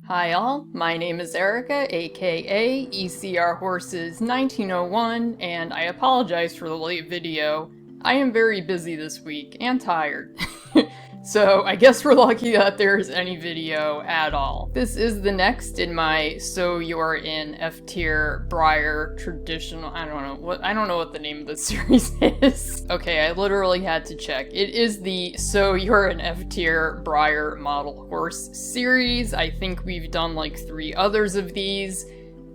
Hi all, my name is Erica, aka ECR Horses 1901, and I apologize for the late video. I am very busy this week, and tired. So I guess we're lucky that there's any video at all. This is the next in my So You're in F Tier Breyer traditional, I don't know what the name of this series is. Okay, I literally had to check. It is the So You're an F Tier Breyer Model Horse series. I think we've done like 3 others of these.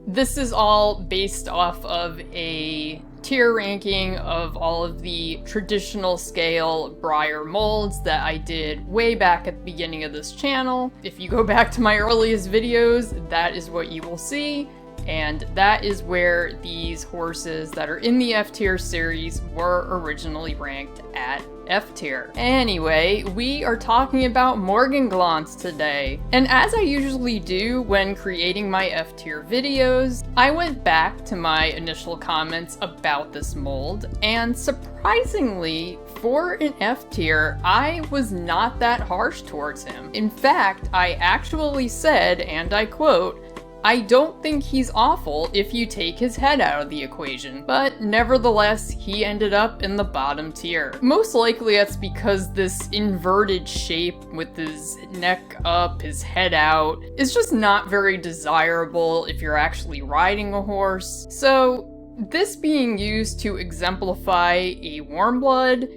This is all based off of a tier ranking of all of the traditional scale Breyer molds that I did way back at the beginning of this channel. If you go back to my earliest videos, that is what you will see, and that is where these horses that are in the F tier series were originally ranked at F tier. Anyway, we are talking about Morganglanz today. And as I usually do when creating my F tier videos, I went back to my initial comments about this mold, and surprisingly, for an F tier, I was not that harsh towards him. In fact, I actually said, and I quote, "I don't think he's awful if you take his head out of the equation," but nevertheless, he ended up in the bottom tier. Most likely that's because this inverted shape with his neck up, his head out, is just not very desirable if you're actually riding a horse. So this being used to exemplify a warm blood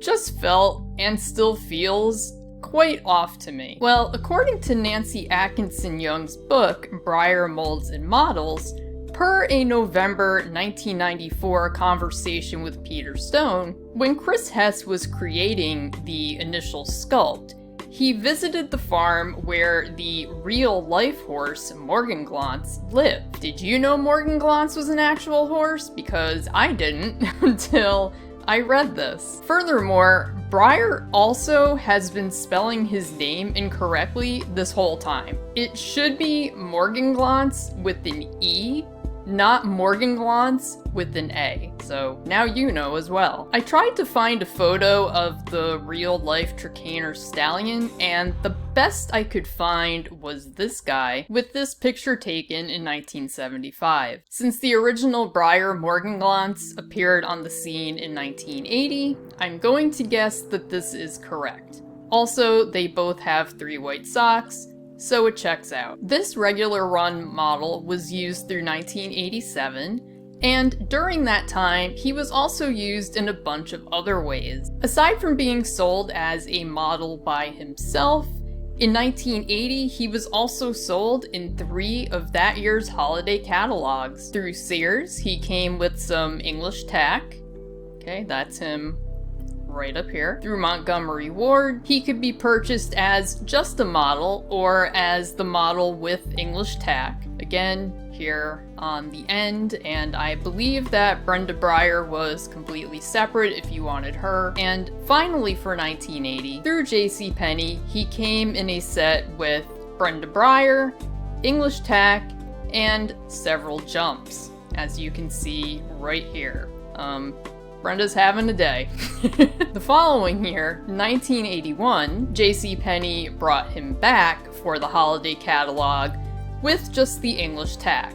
just felt, and still feels, quite off to me. Well, according to Nancy Atkinson Young's book, Breyer Molds and Models, per a November 1994 conversation with Peter Stone, when Chris Hess was creating the initial sculpt, he visited the farm where the real-life horse, Morganglanz, lived. Did you know Morganglanz was an actual horse? Because I didn't until I read this. Furthermore, Breyer also has been spelling his name incorrectly this whole time. It should be Morganglanz with an E, not Morganglanz with an A. So now you know as well. I tried to find a photo of the real-life Trakehner stallion, and the best I could find was this guy, with this picture taken in 1975. Since the original Breyer Morganglanz appeared on the scene in 1980, I'm going to guess that this is correct. Also, they both have 3 white socks, so it checks out. This regular run model was used through 1987, and during that time, he was also used in a bunch of other ways. Aside from being sold as a model by himself, in 1980, he was also sold in 3 of that year's holiday catalogs. Through Sears, he came with some English tack. Okay, that's him right up here. Through Montgomery Ward, he could be purchased as just a model or as the model with English tack. Again, here on the end, and I believe that Brenda Breyer was completely separate if you wanted her. And finally for 1980, through JCPenney, he came in a set with Brenda Breyer, English tack, and several jumps, as you can see right here. Brenda's having a day. The following year, 1981, JCPenney brought him back for the holiday catalog with just the English tack.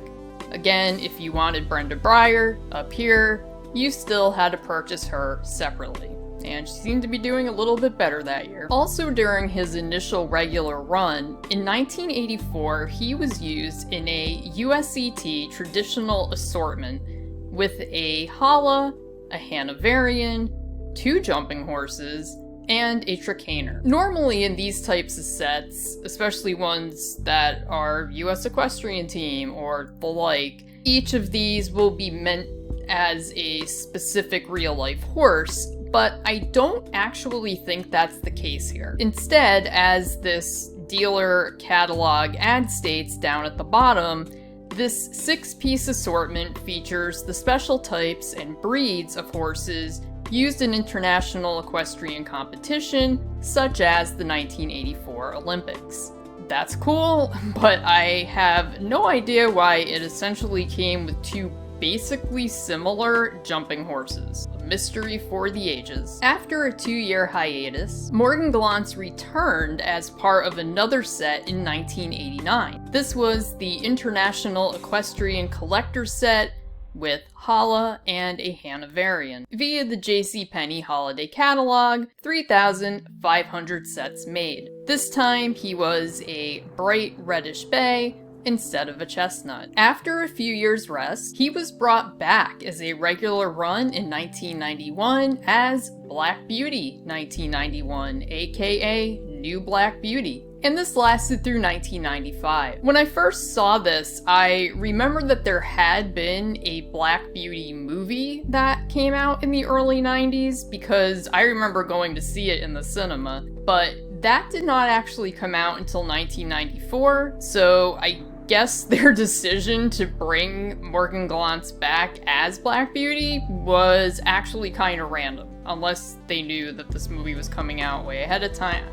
Again, if you wanted Brenda Breyer up here, you still had to purchase her separately, and she seemed to be doing a little bit better that year. Also during his initial regular run, in 1984, he was used in a USET traditional assortment with a Hala, a Hanoverian, 2 jumping horses, and a Trakehner. Normally in these types of sets, especially ones that are US Equestrian Team or the like, each of these will be meant as a specific real-life horse, but I don't actually think that's the case here. Instead, as this dealer catalog ad states down at the bottom, this 6-piece assortment features the special types and breeds of horses used in international equestrian competition, such as the 1984 Olympics. That's cool, but I have no idea why it essentially came with 2 basically similar jumping horses. A mystery for the ages. After a 2-year hiatus, Morganglanz returned as part of another set in 1989. This was the International Equestrian Collector set with Hala and a Hanoverian. Via the JCPenney holiday catalog, 3,500 sets made. This time he was a bright reddish bay instead of a chestnut. After a few years' rest, he was brought back as a regular run in 1991 as Black Beauty 1991, aka New Black Beauty. And this lasted through 1995. When I first saw this, I remember that there had been a Black Beauty movie that came out in the early 90s, because I remember going to see it in the cinema, but that did not actually come out until 1994, so I guess their decision to bring Morganglanz back as Black Beauty was actually kind of random, unless they knew that this movie was coming out way ahead of time.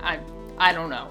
I don't know.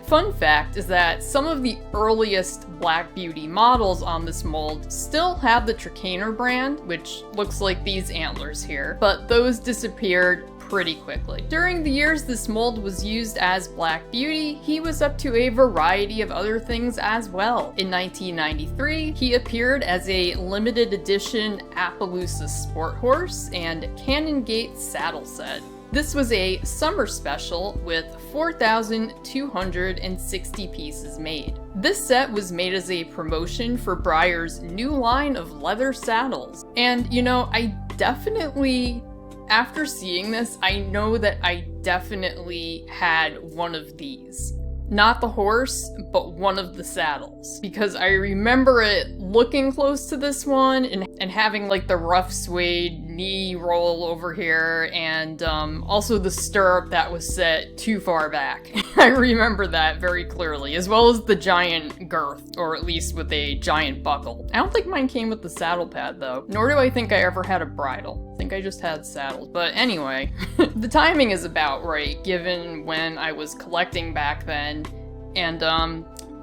Fun fact is that some of the earliest Black Beauty models on this mold still have the Trakehner brand, which looks like these antlers here, but those disappeared pretty quickly. During the years this mold was used as Black Beauty, he was up to a variety of other things as well. In 1993, he appeared as a limited edition Appaloosa sport horse and Canongate saddle set. This was a summer special with 4,260 pieces made. This set was made as a promotion for Breyer's new line of leather saddles. And you know, after seeing this, I know that I definitely had one of these. Not the horse, but one of the saddles. Because I remember it looking close to this one and having like the rough suede knee roll over here, and also the stirrup that was set too far back. I remember that very clearly, as well as the giant girth, or at least with a giant buckle. I don't think mine came with the saddle pad though, nor do I think I ever had a bridle. I think I just had saddles. But anyway, the timing is about right, given when I was collecting back then, and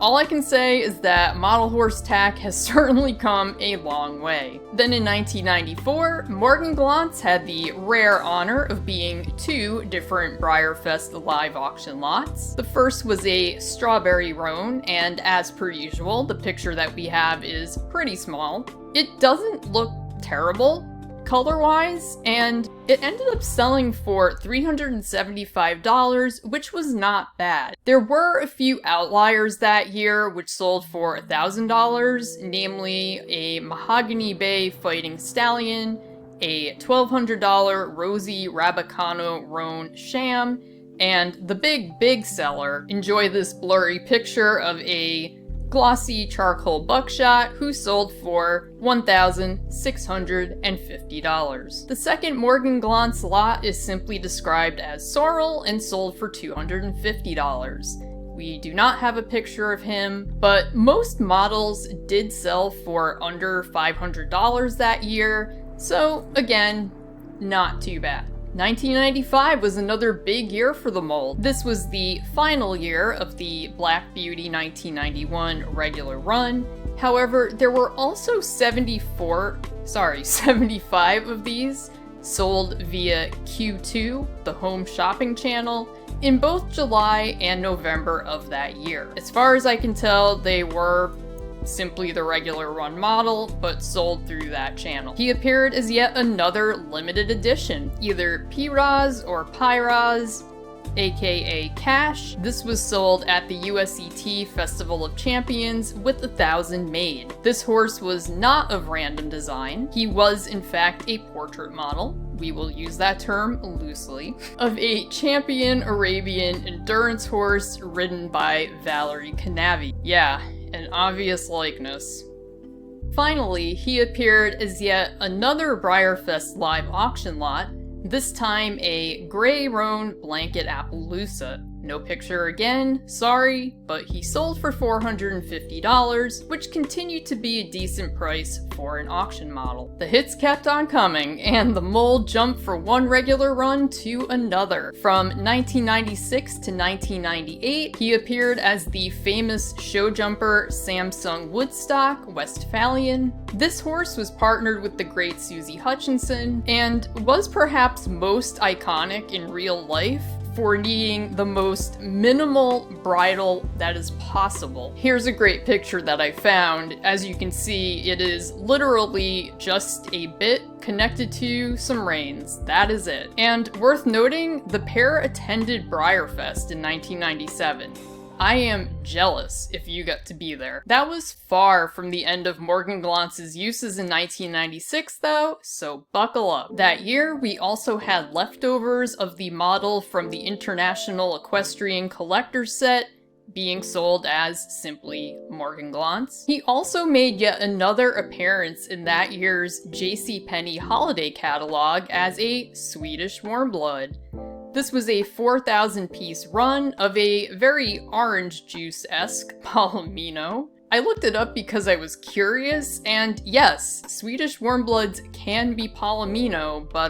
all I can say is that model horse tack has certainly come a long way. Then in 1994, Morganglanz had the rare honor of being 2 different Breyerfest live auction lots. The first was a strawberry roan, and as per usual, the picture that we have is pretty small. It doesn't look terrible color-wise, and it ended up selling for $375, which was not bad. There were a few outliers that year which sold for $1,000, namely a Mahogany Bay Fighting Stallion, a $1,200 Rosie Rabbicano Roan Sham, and the big seller, enjoy this blurry picture of a glossy charcoal buckshot who sold for $1,650. The second Morganglanz lot is simply described as Sorrel and sold for $250. We do not have a picture of him, but most models did sell for under $500 that year, so again, not too bad. 1995 was another big year for the mold. This was the final year of the Black Beauty 1991 regular run. However, there were also 75 of these sold via Q2, the home shopping channel, in both July and November of that year. As far as I can tell, they were simply the regular run model, but sold through that channel. He appeared as yet another limited edition, either P-Raz or Pi-Raz, aka Cash. This was sold at the USET Festival of Champions with 1,000 made. This horse was not of random design. He was in fact a portrait model, we will use that term loosely, of a champion Arabian endurance horse ridden by Valerie Canavi. Yeah, an obvious likeness. Finally, he appeared as yet another Breyerfest live auction lot, this time a gray roan blanket Appaloosa. no picture again, sorry, but he sold for $450, which continued to be a decent price for an auction model. The hits kept on coming, and the mold jumped from one regular run to another. From 1996 to 1998, he appeared as the famous show jumper Samsung Woodstock Westphalian. This horse was partnered with the great Susie Hutchinson, and was perhaps most iconic in real life for needing the most minimal bridle that is possible. Here's a great picture that I found. As you can see, it is literally just a bit connected to some reins. That is it. And worth noting, the pair attended Breyer Fest in 1997. I am jealous if you got to be there. That was far from the end of Morganglanz's uses in 1996 though, so buckle up. That year, we also had leftovers of the model from the International Equestrian Collector's Set being sold as simply Morganglanz. He also made yet another appearance in that year's JCPenney holiday catalog as a Swedish warmblood. This was a 4,000-piece run of a very orange juice-esque Palomino. I looked it up because I was curious, and yes, Swedish warmbloods can be Palomino, but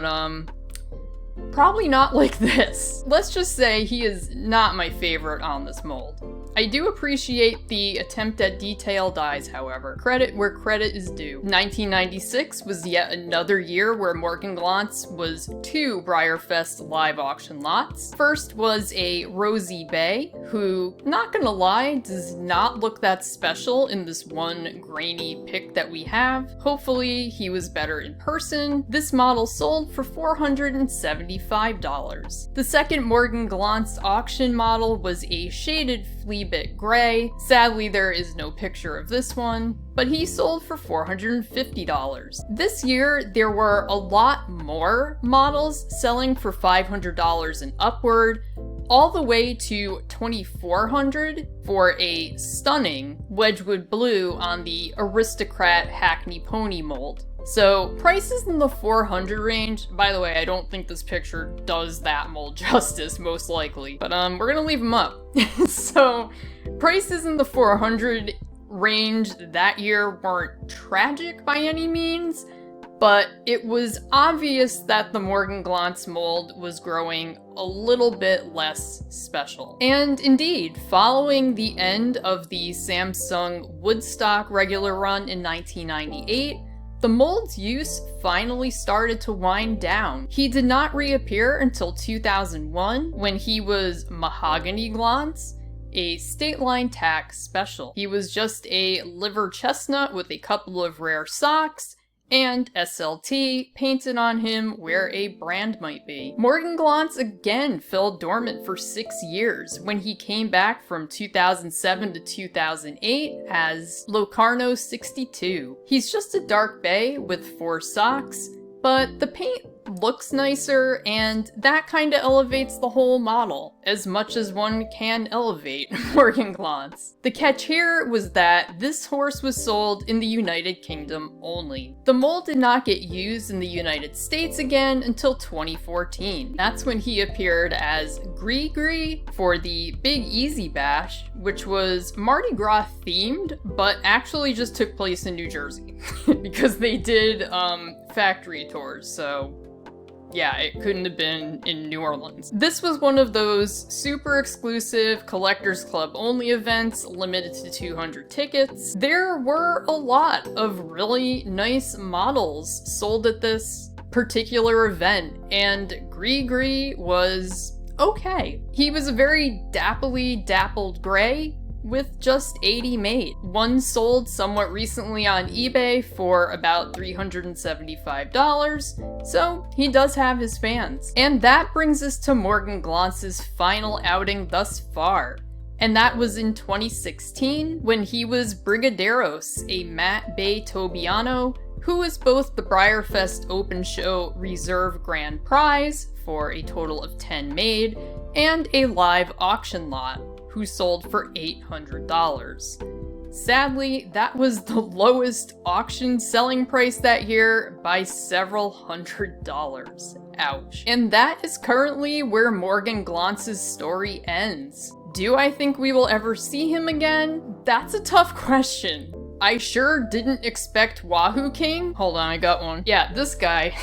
probably not like this. Let's just say he is not my favorite on this mold. I do appreciate the attempt at detailed eyes, however. Credit where credit is due. 1996 was yet another year where Morganglanz was 2 Breyer Fest live auction lots. First was a Rosie Bay, who, not gonna lie, does not look that special in this one grainy pic that we have. Hopefully he was better in person. This model sold for $475. The second Morganglanz auction model was a shaded Fleabit gray. Sadly, there is no picture of this one, but he sold for $450. This year, there were a lot more models selling for $500 and upward, all the way to $2,400 for a stunning Wedgwood blue on the Aristocrat Hackney Pony mold. So, prices in the $400 range. By the way, I don't think this picture does that mold justice, most likely. But we're gonna leave them up. So, prices in the $400 range that year weren't tragic by any means, but it was obvious that the Morganglanz mold was growing a little bit less special. And indeed, following the end of the Samsung Woodstock regular run in 1998, the mold's use finally started to wind down. He did not reappear until 2001 when he was Mahoganyglance, a state line tack special. He was just a liver chestnut with a couple of rare socks and SLT painted on him where a brand might be. Morganglanz again fell dormant for 6 years when he came back from 2007 to 2008 as Locarno 62. He's just a dark bay with 4 socks, but the paint looks nicer, and that kinda elevates the whole model, as much as one can elevate Morganglanz. The catch here was that this horse was sold in the United Kingdom only. The mold did not get used in the United States again until 2014. That's when he appeared as Gree for the Big Easy Bash, which was Mardi Gras themed, but actually just took place in New Jersey, because they did factory tours, so yeah, it couldn't have been in New Orleans. This was one of those super exclusive Collectors Club only events, limited to 200 tickets. There were a lot of really nice models sold at this particular event, and Gree was okay. He was a very dappled gray, with just 80 made. One sold somewhat recently on eBay for about $375, so he does have his fans. And that brings us to Morganglanz's final outing thus far. And that was in 2016, when he was Brigadeiros, a Matt Bay Tobiano, who was both the Breyer Fest Open Show Reserve Grand Prize, for a total of 10 made, and a live auction lot, who sold for $800. Sadly, that was the lowest auction selling price that year by several $100s. Ouch. And that is currently where Morganglanz's story ends. Do I think we will ever see him again? That's a tough question. I sure didn't expect Wahoo King. Hold on, I got one. Yeah, this guy.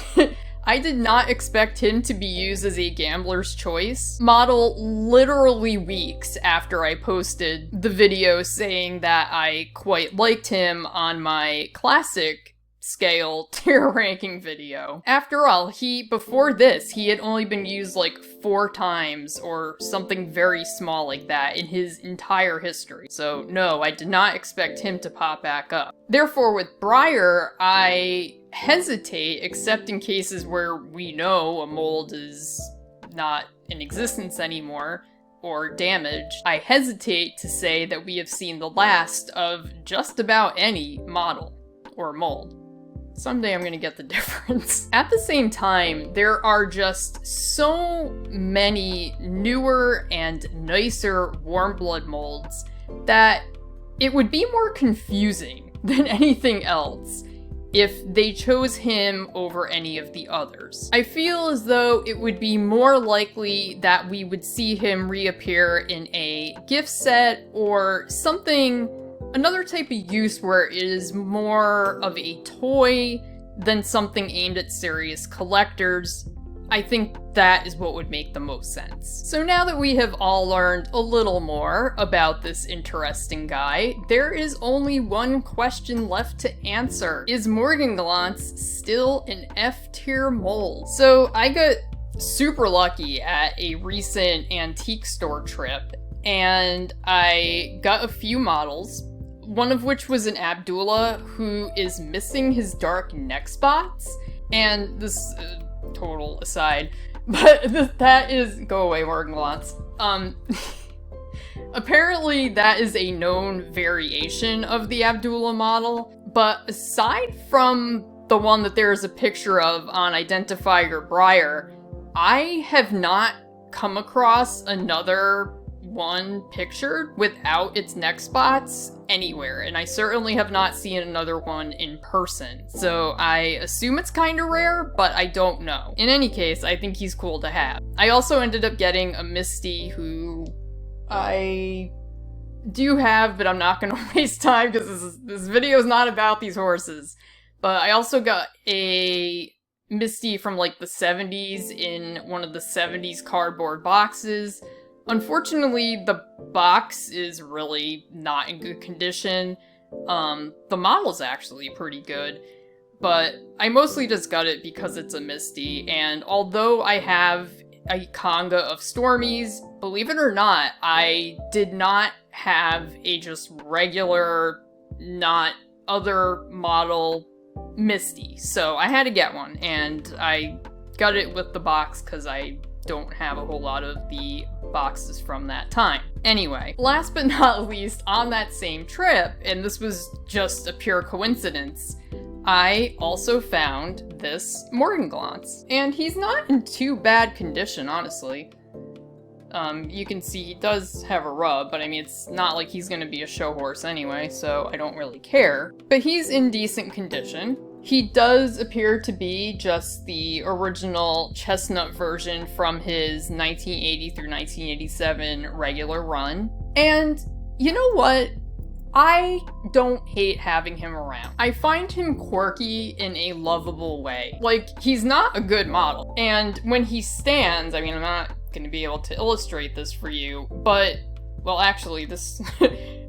I did not expect him to be used as a gambler's choice model literally weeks after I posted the video saying that I quite liked him on my classic scale tier ranking video. After all, before this, he had only been used like 4 times or something very small like that in his entire history. So no, I did not expect him to pop back up. Therefore, with Breyer, I hesitate, except in cases where we know a mold is not in existence anymore or damaged, I hesitate to say that we have seen the last of just about any model or mold. Someday I'm gonna get the difference. At the same time, there are just so many newer and nicer warm blood molds that it would be more confusing than anything else if they chose him over any of the others. I feel as though it would be more likely that we would see him reappear in a gift set or something, another type of use where it is more of a toy than something aimed at serious collectors. I think that is what would make the most sense. So now that we have all learned a little more about this interesting guy, there is only one question left to answer. Is Morganglanz still an F-tier mold? So I got super lucky at a recent antique store trip, and I got a few models, one of which was an Abdullah who is missing his dark neck spots, and this total aside, but that is, go away Morganglanz. Apparently that is a known variation of the Abdullah model, but aside from the one that there is a picture of on Identifier Breyer, I have not come across another one pictured without its neck spots anywhere, and I certainly have not seen another one in person. So I assume it's kind of rare, but I don't know. In any case, I think he's cool to have. I also ended up getting a Misty who I do have, but I'm not gonna waste time because this video is not about these horses. But I also got a Misty from like the 70s in one of the 70s cardboard boxes. Unfortunately, the box is really not in good condition. The model's actually pretty good, but I mostly just got it because it's a Misty, and although I have a Conga of Stormies, believe it or not, I did not have a just regular, not other model Misty, so I had to get one, and I got it with the box because I don't have a whole lot of the boxes from that time. Anyway, last but not least, on that same trip, and this was just a pure coincidence, I also found this Morganglanz, and he's not in too bad condition, honestly. You can see he does have a rub, but I mean, it's not like he's gonna be a show horse anyway, so I don't really care. But he's in decent condition. He does appear to be just the original chestnut version from his 1980 through 1987 regular run. And you know what? I don't hate having him around. I find him quirky in a lovable way. Like, he's not a good model. And when he stands, I mean, I'm not gonna be able to illustrate this for you, but, well, actually, this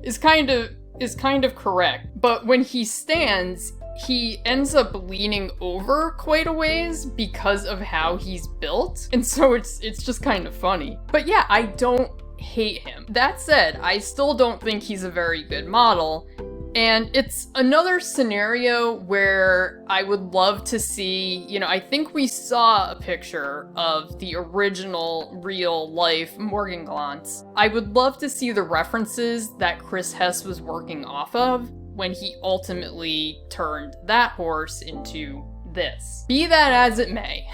is kind of correct. But when he stands, he ends up leaning over quite a ways because of how he's built, and so it's just kind of funny. But yeah, I don't hate him. That said, I still don't think he's a very good model, and it's another scenario where I would love to see, you know, I think we saw a picture of the original real-life Morganglanz. I would love to see the references that Chris Hess was working off of when he ultimately turned that horse into this. Be that as it may,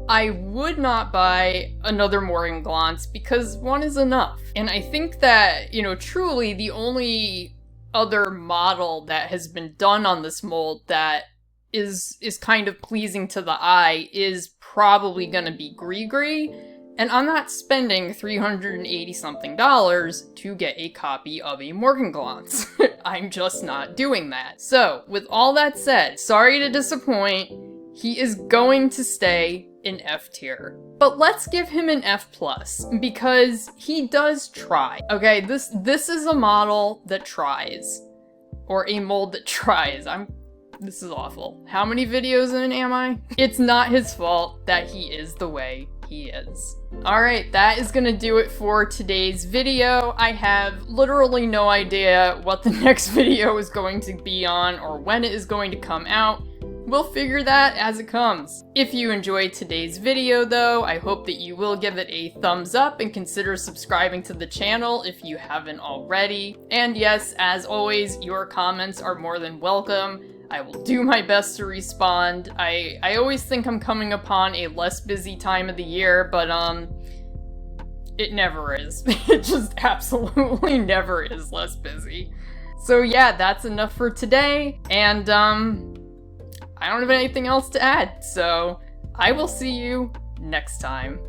I would not buy another Morganglanz because one is enough. And I think that, you know, truly the only other model that has been done on this mold that is kind of pleasing to the eye is probably gonna be Gree, and I'm not spending $380 something to get a copy of a Morganglanz. I'm just not doing that. So, with all that said, sorry to disappoint, he is going to stay in F tier. But let's give him an F+, because he does try. Okay, this is a model that tries. Or a mold that tries. This is awful. How many videos in am I? It's not his fault that he is the way he is. Alright, that is gonna do it for today's video. I have literally no idea what the next video is going to be on or when it is going to come out. We'll figure that as it comes. If you enjoyed today's video though, I hope that you will give it a thumbs up and consider subscribing to the channel if you haven't already. And yes, as always, your comments are more than welcome. I will do my best to respond. I always think I'm coming upon a less busy time of the year, but it never is. It just absolutely never is less busy. So yeah, that's enough for today, and I don't have anything else to add, so I will see you next time.